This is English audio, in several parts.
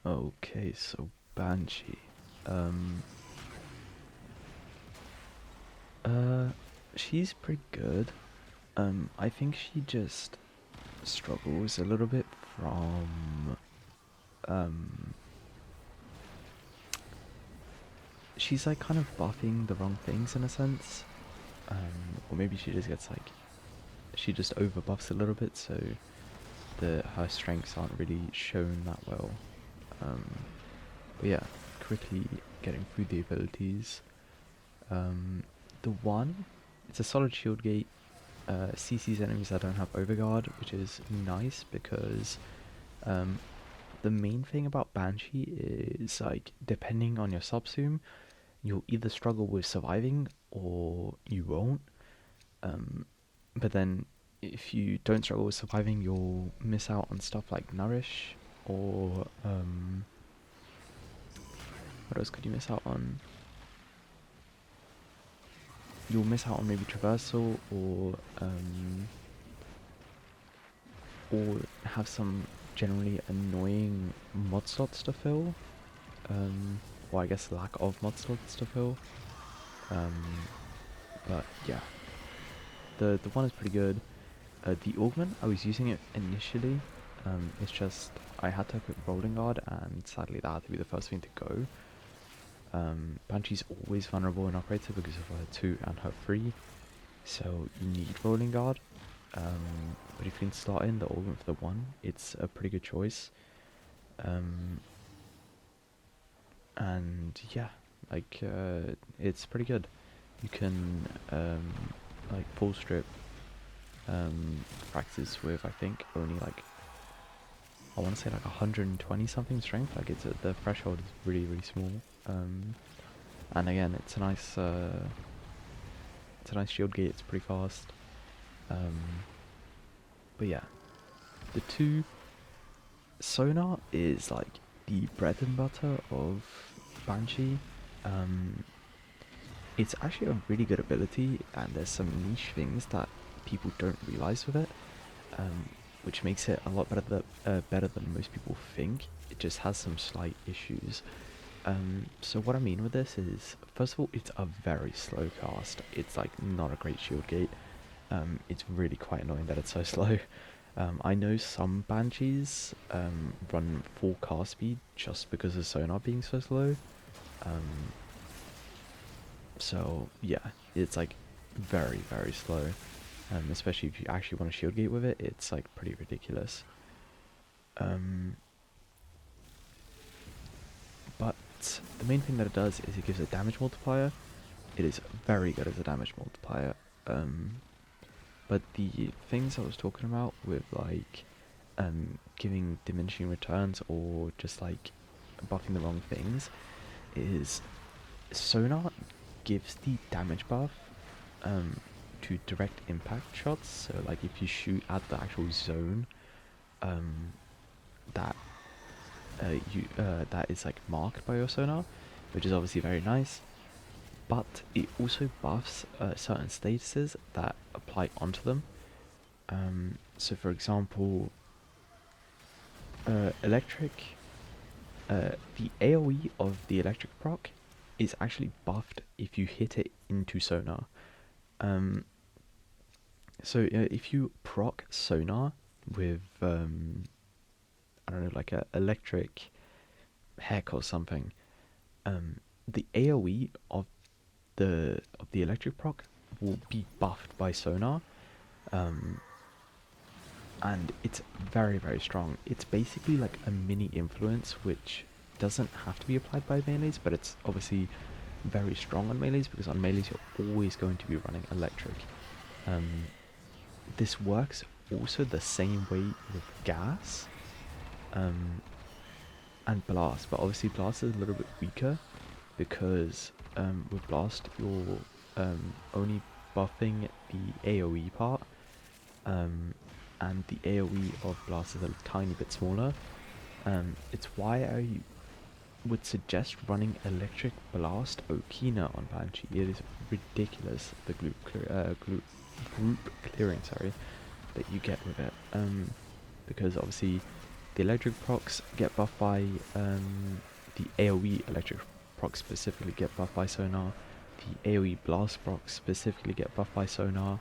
Okay, so Banshee. Um, uh, she's pretty good. I think she just struggles a little bit from, um, she's like kind of buffing the wrong things in a sense. Or maybe she just gets like, she just over buffs a little bit, so her strengths aren't really shown that well. Um, but yeah, quickly getting through the abilities. Um, the one, it's a solid shield gate. CC's enemies that don't have overguard, which is nice because um, the main thing about Banshee is like depending on your subsume, you'll either struggle with surviving or you won't. Um, but then if you don't struggle with surviving, you'll miss out on stuff like Nourish or what else could you miss out on? You'll miss out on maybe Traversal or have some generally annoying mod slots to fill. Or I guess lack of mod slots to fill. But yeah, the one is pretty good. The augment, I was using it initially. It's just I had to equip Rolling Guard, and sadly that had to be the first thing to go. Banshee's always vulnerable in Operator because of her 2 and her 3, so you need Rolling Guard. But if you can start in the augment for the 1, it's a pretty good choice. And yeah, like it's pretty good. You can like full strip practice with I think only like I want to say like 120 something strength. Like the threshold is really small. And again, it's a nice shield gate. It's pretty fast. But yeah, the 2 Sonar is like the bread and butter of Banshee. Um, it's actually a really good ability, and there's some niche things that people don't realize with it, which makes it a lot better than most people think. It just has some slight issues. So what I mean with this is, first of all, it's a very slow cast. It's like not a great shield gate. It's really quite annoying that it's so slow. I know some Banshees run full cast speed just because of Sonar being so slow. Um, so yeah, it's like very slow. Especially if you actually want to shield gate with it, it's like pretty ridiculous. Um, but the main thing that it does is it gives a damage multiplier. It is very good as a damage multiplier. But the things I was talking about with like giving diminishing returns or just like buffing the wrong things is Sonar gives the damage buff to direct impact shots. So like if you shoot at the actual zone um, that that is like marked by your sonar, which is obviously very nice. But it also buffs certain statuses that apply onto them. So for example, electric, the AoE of the electric proc is actually buffed if you hit it into sonar. Um, so if you proc sonar with I don't know, like a electric heck or something, the AoE of the electric proc will be buffed by sonar, um, and it's very strong. It's basically like a mini influence, which doesn't have to be applied by melees, but it's obviously very strong on melees because on melees you're always going to be running electric. Um, this works also the same way with gas and blast, but obviously blast is a little bit weaker because with blast you're only buffing the AoE part, and the AoE of blast is a tiny bit smaller. It's why I would suggest running Electric Blast Okina on Banshee. It is ridiculous the group clearing, sorry, that you get with it. Because obviously the electric procs get buffed by the AoE electric procs specifically get buffed by Sonar. The AoE blast procs specifically get buffed by Sonar,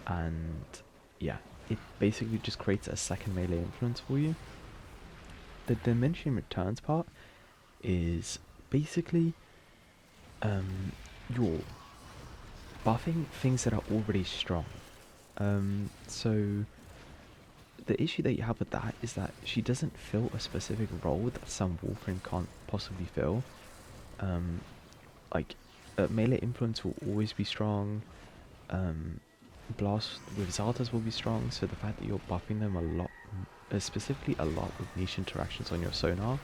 and yeah, it basically just creates a second melee influence for you. The diminishing returns part is basically you're buffing things that are already strong. So the issue that you have with that is that she doesn't fill a specific role that some warframe can't possibly fill. Like melee influence will always be strong. Blast with Zartas will be strong. So the fact that you're buffing them a lot, specifically a lot with niche interactions on your Sonar,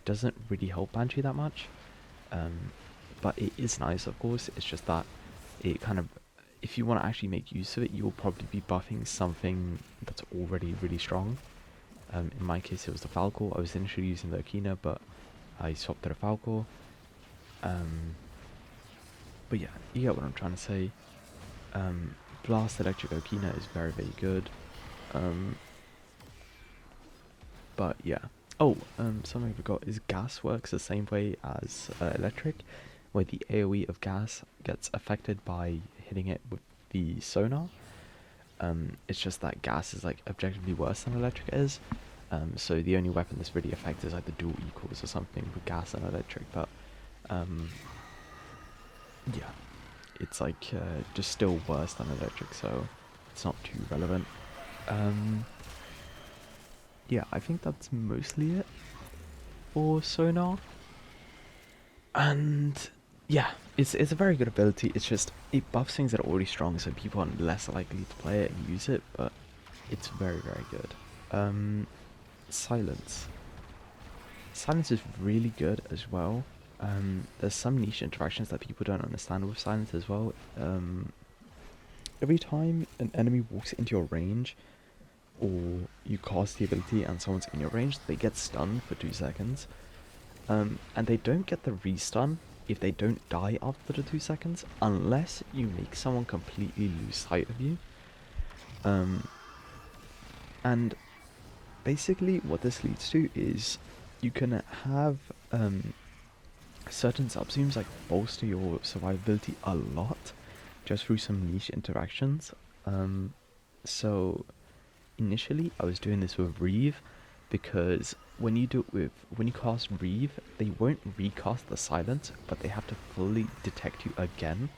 doesn't really help Banshee that much. But it is nice, of course. It's just that it kind of, if you want to actually make use of it, you'll probably be buffing something that's already really strong. In my case, it was the Falcor. I was initially using the Akina, but I swapped to the Falcor. But yeah, you get what I'm trying to say. Blast Electric Okina is very, very good. But yeah. Oh, something I forgot is gas works the same way as electric, where the AoE of gas gets affected by hitting it with the Sonar. It's just that gas is like objectively worse than electric is. So the only weapon that's really affected is like the dual equals or something with gas and electric. But yeah, it's like just still worse than electric, so it's not too relevant. Yeah, I think that's mostly it for Sonar. And yeah, it's a very good ability. It's just it buffs things that are already strong, so people are less likely to play it and use it. But it's very, very good. Silence. Silence is really good as well. There's some niche interactions that people don't understand with silence as well. Every time an enemy walks into your range, or you cast the ability and someone's in your range, they get stunned for 2 seconds. And they don't get the restun if they don't die after the 2 seconds, unless you make someone completely lose sight of you. And basically what this leads to is you can have certain subzooms like bolster your survivability a lot just through some niche interactions. So initially I was doing this with Reeve, because when you cast Reeve, they won't recast the silence, but they have to fully detect you again,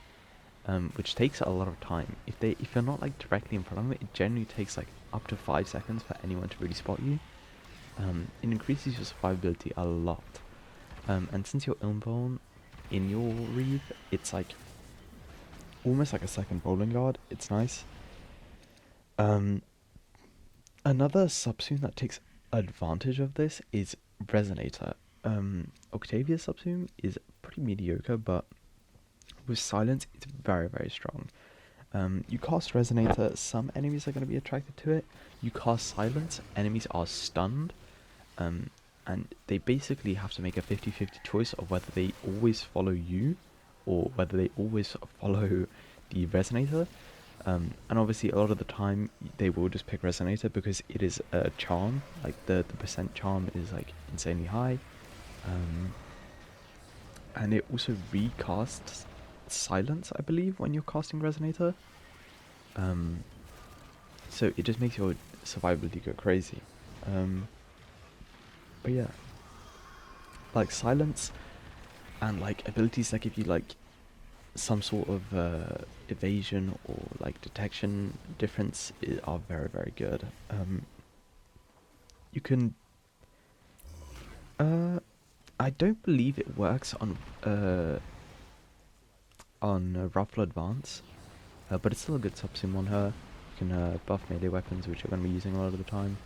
which takes a lot of time. If you're not like directly in front of it, it generally takes like up to 5 seconds for anyone to really spot you. It increases your survivability a lot. And since you're invuln in your Reeve, it's like almost like a second bowling guard. It's nice. Another subzoom that takes advantage of this is Resonator. Octavia's subzoom is pretty mediocre, but with silence, it's very, very strong. You cast Resonator, some enemies are going to be attracted to it. You cast Silence, enemies are stunned. And they basically have to make a 50-50 choice of whether they always follow you or whether they always follow the Resonator. And obviously a lot of the time they will just pick Resonator because it is a charm. Like the percent charm is like insanely high. And it also recasts Silence, I believe, when you're casting Resonator. So it just makes your survivability go crazy. But yeah, like Silence and like abilities that give you like some sort of evasion or like detection difference are very, very good. You can I don't believe it works on Ruffle Advance, but it's still a good subsim on her. You can buff melee weapons, which you're going to be using a lot of the time,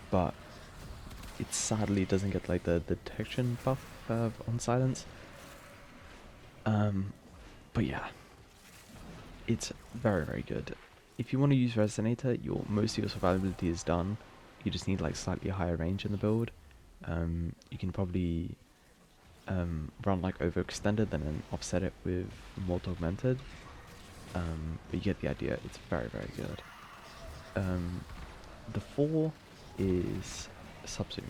but it sadly doesn't get like the detection buff on Silence. But yeah, it's very, very good. If you want to use Resonator, most of your survivability is done. You just need like slightly higher range in the build. You can probably run like overextended and then offset it with Molt Augmented. But you get the idea, it's very, very good. The 4 is subsume.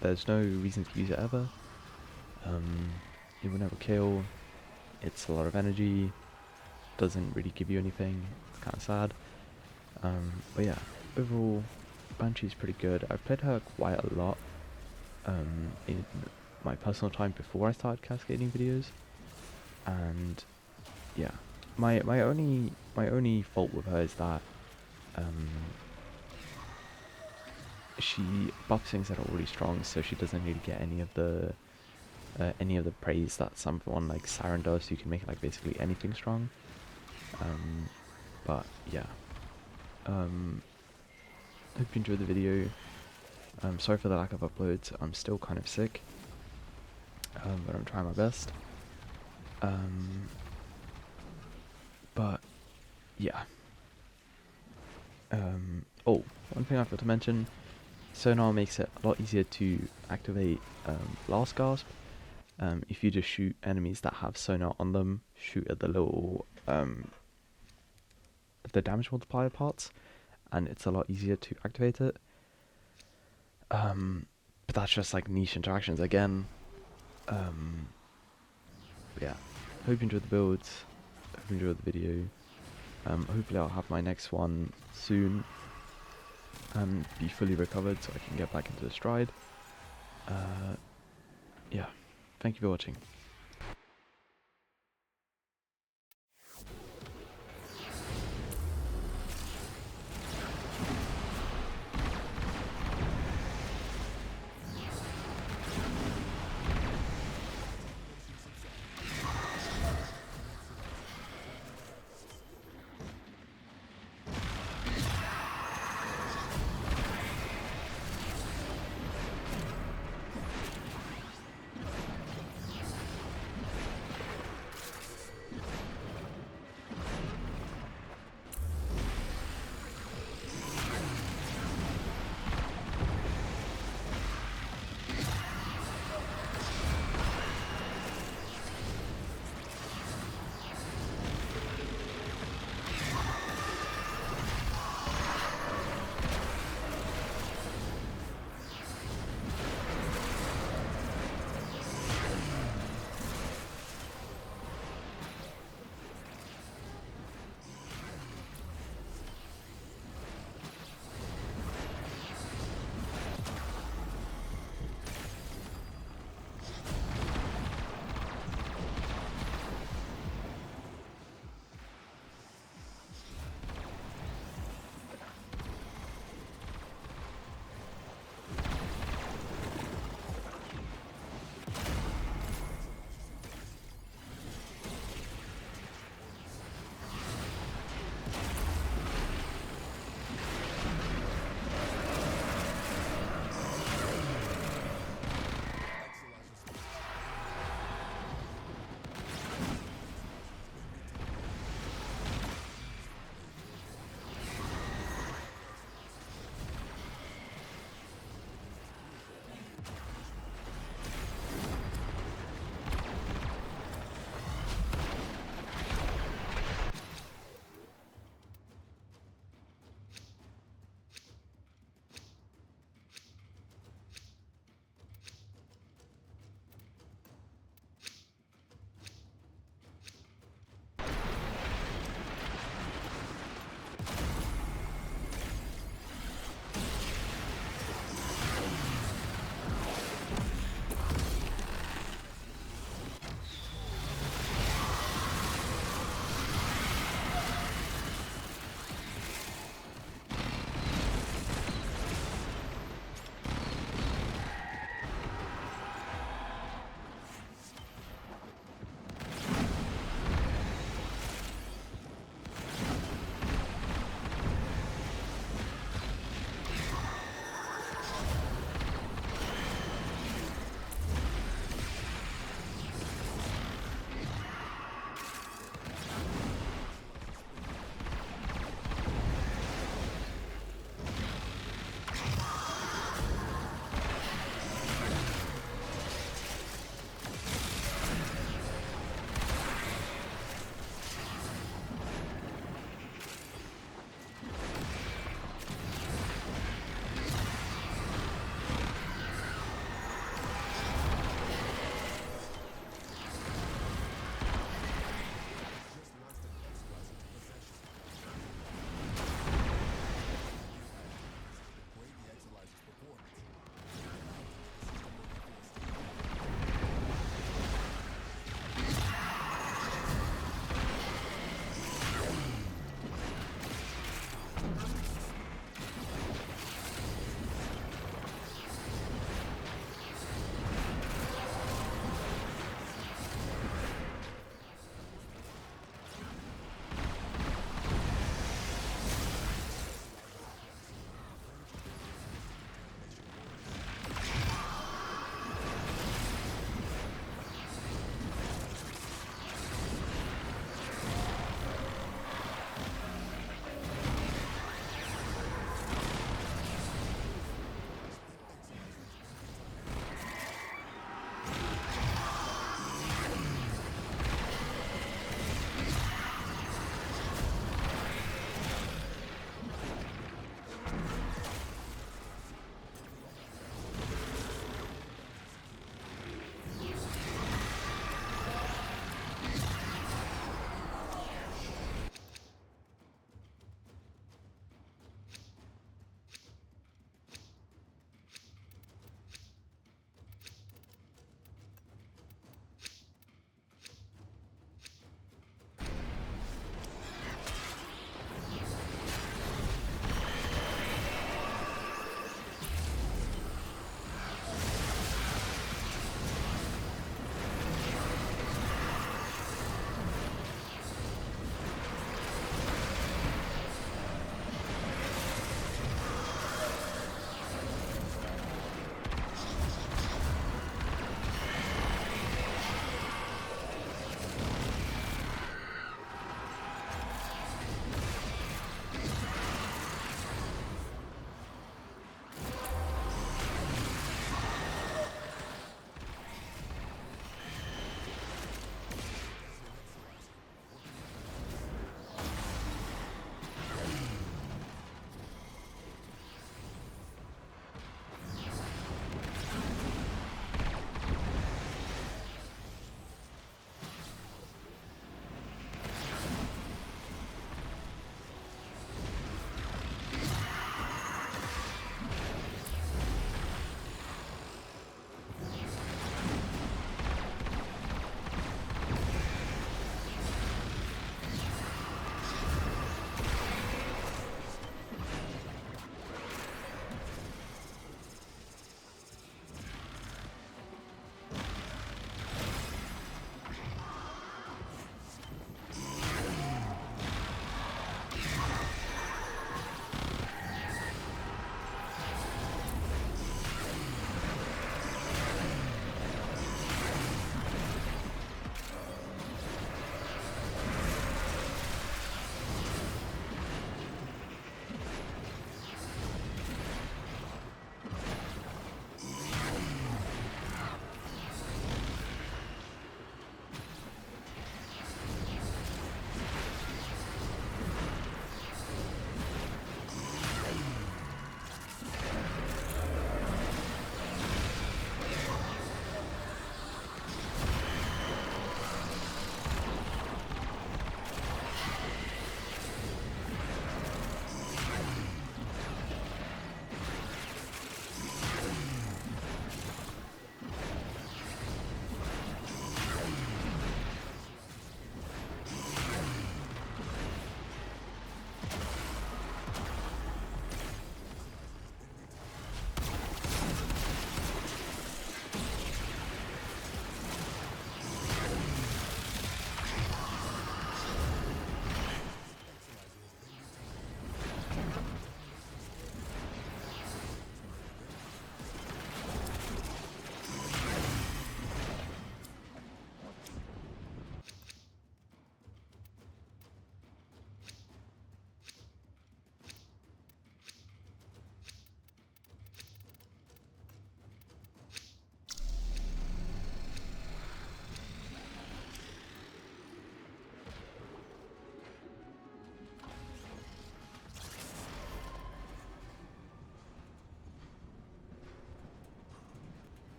There's no reason to use it ever. It will never kill. It's a lot of energy. Doesn't really give you anything. It's kind of sad. But yeah, overall, Banshee's pretty good. I've played her quite a lot in my personal time before I started cascading videos, and yeah, my only fault with her is that she buffs things that are already strong, so she doesn't really get any of the praise that someone like Siren does. You can make like basically anything strong. But yeah, hope you enjoyed the video. Sorry for the lack of uploads. I'm still kind of sick, but I'm trying my best. But yeah. Oh, one thing I forgot to mention: Sonar makes it a lot easier to activate Last Gasp. If you just shoot enemies that have Sonar on them, shoot at the little the damage multiplier parts, and it's a lot easier to activate it. But that's just like niche interactions again. Yeah, hope you enjoyed the builds, hope you enjoyed the video. Hopefully I'll have my next one soon and be fully recovered so I can get back into the stride. Yeah, thank you for watching.